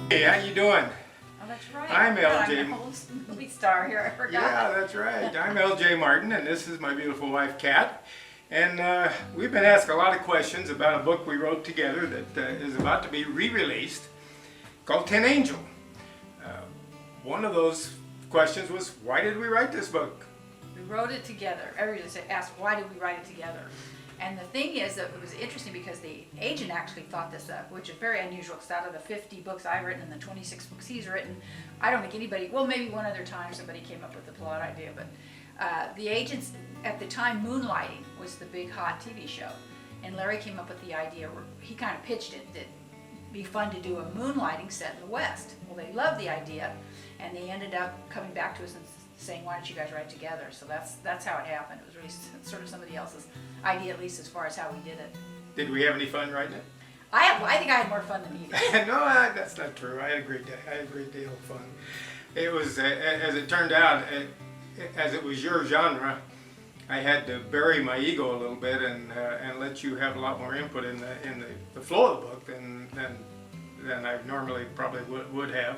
Hey, how you doing? Oh, that's right. I'm I'm LJ. an old movie star here. I forgot. Yeah, that's right. I'm LJ Martin, and this is my beautiful wife, Kat. And we've been asked a lot of questions about a book we wrote together that is about to be re-released called Tin Angel. One of those questions was, why did we write this book? We wrote it together. Everybody asked, why did we write it together? And the thing is that it was interesting because the agent actually thought this up, which is very unusual because out of the 50 books I've written and the 26 books he's written, I don't think anybody, well, maybe one other time somebody came up with the plot idea, but the agents, at the time, Moonlighting was the big hot TV show. And Larry came up with the idea where he kind of pitched it that it'd be fun to do a moonlighting set in the West. Well, they loved the idea, and they ended up coming back to us and saying, why don't you guys write together? So that's how it happened. It was really sort of somebody else's idea, at least as far as how we did it. Did we have any fun writing it? I think I had more fun than you did. No, that's not true. I had a great day. I had a great deal of fun. It was, as it turned out, as it was your genre, I had to bury my ego a little bit and let you have a lot more input in the flow of the book than I normally probably would have.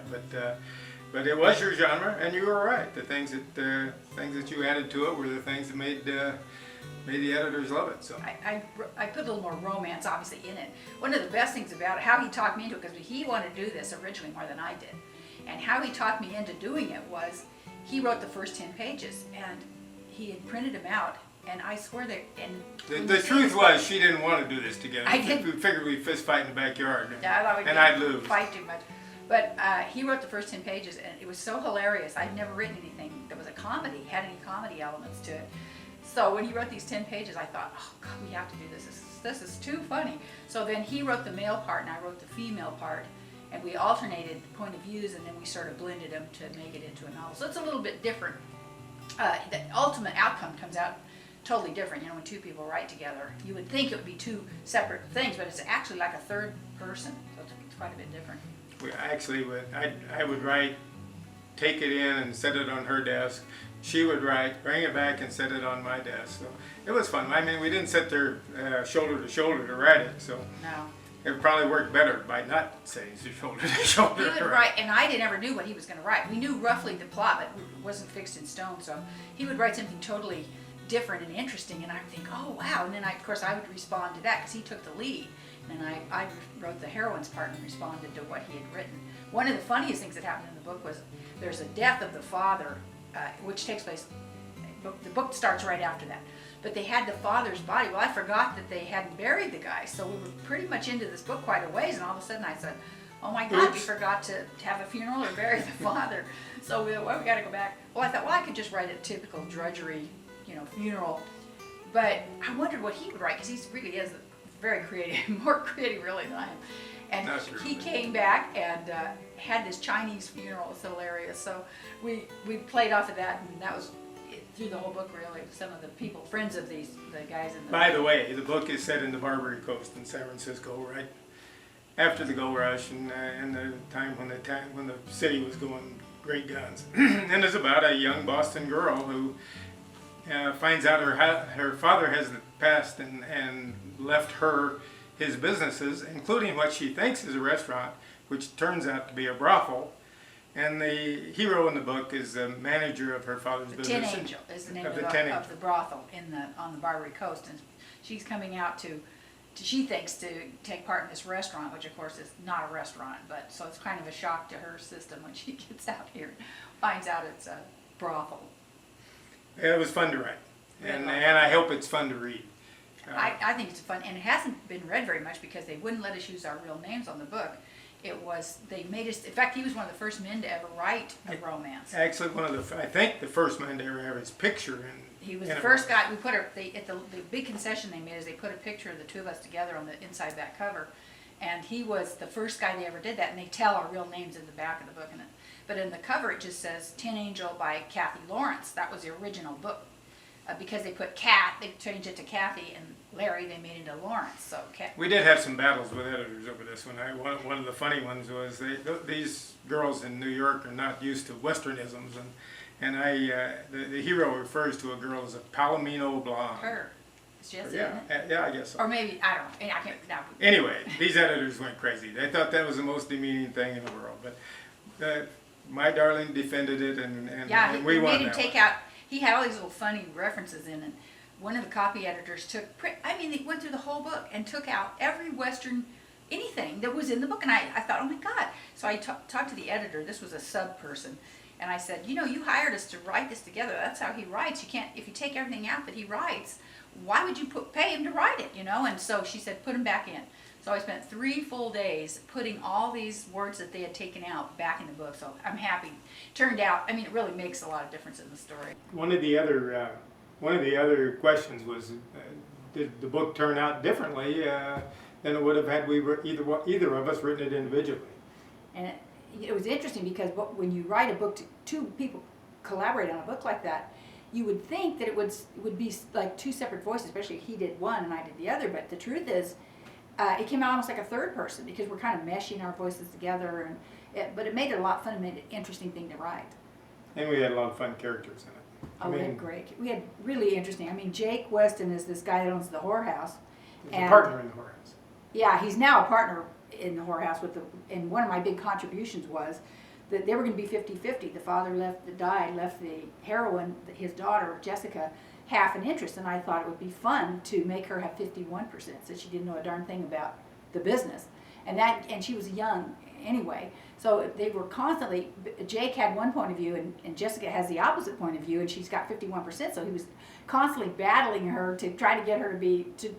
But it was your genre, and you were right. The things that you added to it were the things that made the editors love it. So I put a little more romance, obviously, in it. One of the best things about it, how he talked me into it, because he wanted to do this originally more than I did, and how he talked me into doing it was he wrote the first 10 pages, and he had printed them out, and I swear that. And the truth was, she didn't want to do this together. I did. We figured we'd fist fight in the backyard, Yeah, I thought and I'd lose. Fight too much. But he wrote the first 10 pages, and it was so hilarious. I'd never written anything that was a comedy, had any comedy elements to it. So when he wrote these 10 pages, I thought, oh God, we have to do this. This is too funny. So then he wrote the male part, and I wrote the female part, and we alternated point of views, and then we sort of blended them to make it into a novel. So it's a little bit different. The ultimate outcome comes out totally different. You know, when two people write together, you would think it would be two separate things, but it's actually like a third person. So it's quite a bit different. I would write, take it in and set it on her desk. She would write, bring it back and set it on my desk. So it was fun. I mean, we didn't sit there shoulder to shoulder to write it. So No. it probably worked better by not sitting shoulder to shoulder. He would write, and I never knew what he was going to write. We knew roughly the plot, but it wasn't fixed in stone. So he would write something totally different and interesting, and I would think, oh wow. And then of course I would respond to that because he took the lead. And I wrote the heroine's part and responded to what he had written. One of the funniest things that happened in the book was there's a death of the father, which takes place, the book starts right after that. But they had the father's body. Well, I forgot that they hadn't buried the guy, so we were pretty much into this book quite a ways, and all of a sudden I said, oh my God, we forgot to have a funeral or bury the father. So we got to go back. Well, I thought, well, I could just write a typical drudgery, funeral. But I wondered what he would write, because he really is very creative, more creative really than I am. And he came back and had this Chinese funeral. It's hilarious. So we played off of that, and that was through the whole book really. Some of the people, friends of the guys in the. By the way, the book is set in the Barbary Coast in San Francisco, right after the gold rush and the time when the city was going great guns. And it's about a young Boston girl who finds out her father has passed and left her his businesses, including what she thinks is a restaurant, which turns out to be a brothel. And the hero in the book is the manager of her father's business. Tin Angel is the name of the brothel on the Barbary Coast, and she's coming out she thinks to take part in this restaurant, which of course is not a restaurant, but so it's kind of a shock to her system when she gets out here and finds out it's a brothel. It was fun to write, and I hope it's fun to read. I think it's fun, and it hasn't been read very much because they wouldn't let us use our real names on the book. They made us, in fact, he was one of the first men to ever write a romance. Actually, I think the first man to ever have his picture in. He was the first guy. We put at the big concession they made is they put a picture of the two of us together on the inside back cover, and he was the first guy they ever did that. And they tell our real names in the back of the book, but in the cover it just says Tin Angel by Kathy Lawrence. That was the original book. Because they put Kat, they changed it to Kathy, and Larry they made it into Lawrence. So we did have some battles with editors over this one. One of the funny ones was these girls in New York are not used to Westernisms, and the hero refers to a girl as a Palomino blonde. Her. It's Jesse, Yeah, isn't it? yeah, I guess so. Or maybe, I don't know. I can't, now. Anyway, these editors went crazy. They thought that was the most demeaning thing in the world. But my darling defended it, and Yeah, and we he won made him that take one. out, he had all these little funny references in it. One of the copy editors they went through the whole book and took out every Western, anything that was in the book. And I thought, oh my God. So I talked to the editor, this was a sub person. And I said, you know, you hired us to write this together. That's how he writes. You can't, if you take everything out that he writes, why would you pay him to write it, you know? And so she said, put him back in. So I spent 3 full days putting all these words that they had taken out back in the book. So I'm happy. Turned out, I mean, it really makes a lot of difference in the story. One of the other questions was, did the book turn out differently than it would have had we were either of us written it individually? And it was interesting because when you write a book, two people collaborate on a book like that, you would think that it would be like 2 separate voices, especially if he did one and I did the other. But the truth is, it came out almost like a third person because we're kind of meshing our voices together. But it made it a lot fun and made it an interesting thing to write. And we had a lot of fun characters in it. Oh, we had great. We had really interesting. I mean, Jake Weston is this guy that owns the whorehouse. He's a partner in the whorehouse. Yeah, he's now a partner in the whorehouse and one of my big contributions was that they were going to be 50-50. The father left the heroine, his daughter, Jessica, half an interest, and I thought it would be fun to make her have 51% since she didn't know a darn thing about the business. And she was young anyway. So they were constantly, Jake had one point of view and Jessica has the opposite point of view and she's got 51%, so he was constantly battling her to try to get her to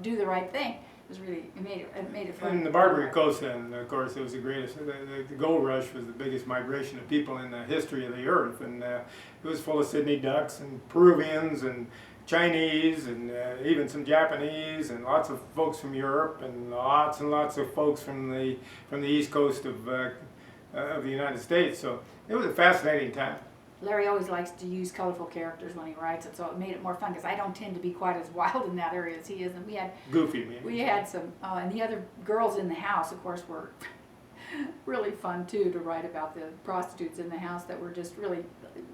do the right thing. It was really, it made it fun. In the Barbary Coast, and of course, it was the greatest. The gold rush was the biggest migration of people in the history of the earth, and it was full of Sydney ducks and Peruvians and Chinese and even some Japanese and lots of folks from Europe and lots of folks from the east coast of the United States. So it was a fascinating time. Larry always likes to use colorful characters when he writes it, so it made it more fun because I don't tend to be quite as wild in that area as he is. And we had Goofy, maybe. We had some, and the other girls in the house, of course, were really fun too to write about the prostitutes in the house that were just really,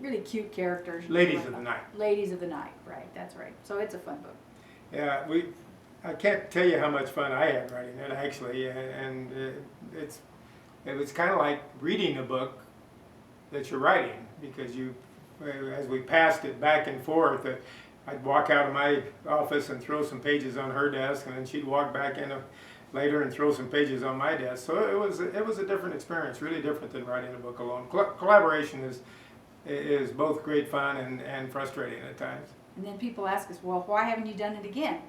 really cute characters. Ladies of the Night. Ladies of the Night, right? That's right. So it's a fun book. Yeah, I can't tell you how much fun I had writing it actually, and it was kind of like reading a book that you're writing, because as we passed it back and forth, I'd walk out of my office and throw some pages on her desk, and then she'd walk back in later and throw some pages on my desk. So it was a different experience, really different than writing a book alone. Collaboration is both great fun and frustrating at times. And then people ask us, well, why haven't you done it again?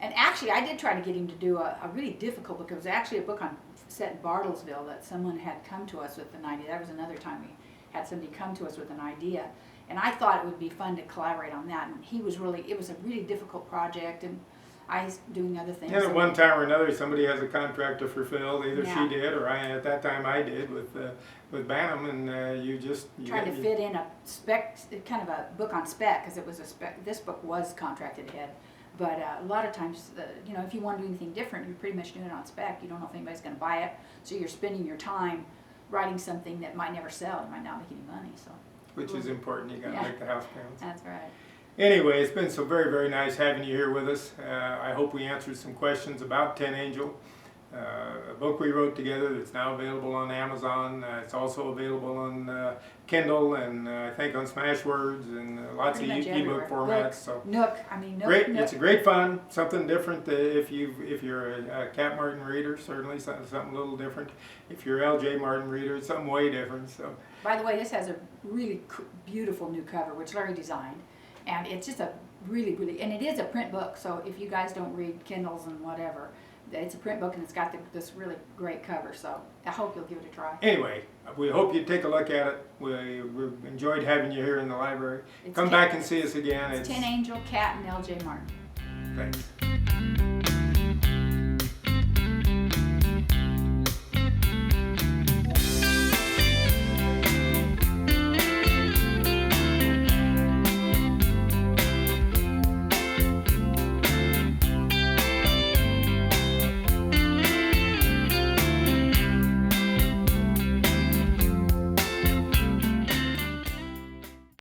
And actually, I did try to get him to do a really difficult book. It was actually a book set in Bartlesville that someone had come to us with an idea. That was another time we had somebody come to us with an idea. And I thought it would be fun to collaborate on that. And it was a really difficult project, and I was doing other things. And at one time or another, somebody has a contract to fulfill. Either Yeah. she did, or at that time I did with Bantam, and you tried to fit in a spec, kind of a book on spec, because it was a spec. This book was contracted ahead, but a lot of times, if you want to do anything different, you're pretty much doing it on spec. You don't know if anybody's going to buy it, so you're spending your time writing something that might never sell and might not make any money. So, which is important. You got to make the house payments. That's right. Anyway, it's been so very, very nice having you here with us. I hope we answered some questions about Ten Angel, a book we wrote together that's now available on Amazon. It's also available on Kindle and I think on Smashwords and lots of Pretty much ebook everywhere. formats. So Nook. great! Nook. It's a great fun, something different. If you're a Cat Martin reader, certainly something a little different. If you're L.J. Martin reader, it's something way different. So. By the way, this has a really beautiful new cover, which Larry designed, and it's just a really, and it is a print book. So if you guys don't read Kindles and whatever, it's a print book, and it's got this really great cover. So I hope you'll give it a try. Anyway, we hope you take a look at it. We enjoyed having you here in the library. Come back and see us again. It's Ten Angel, Cat, and L.J. Martin. Thanks.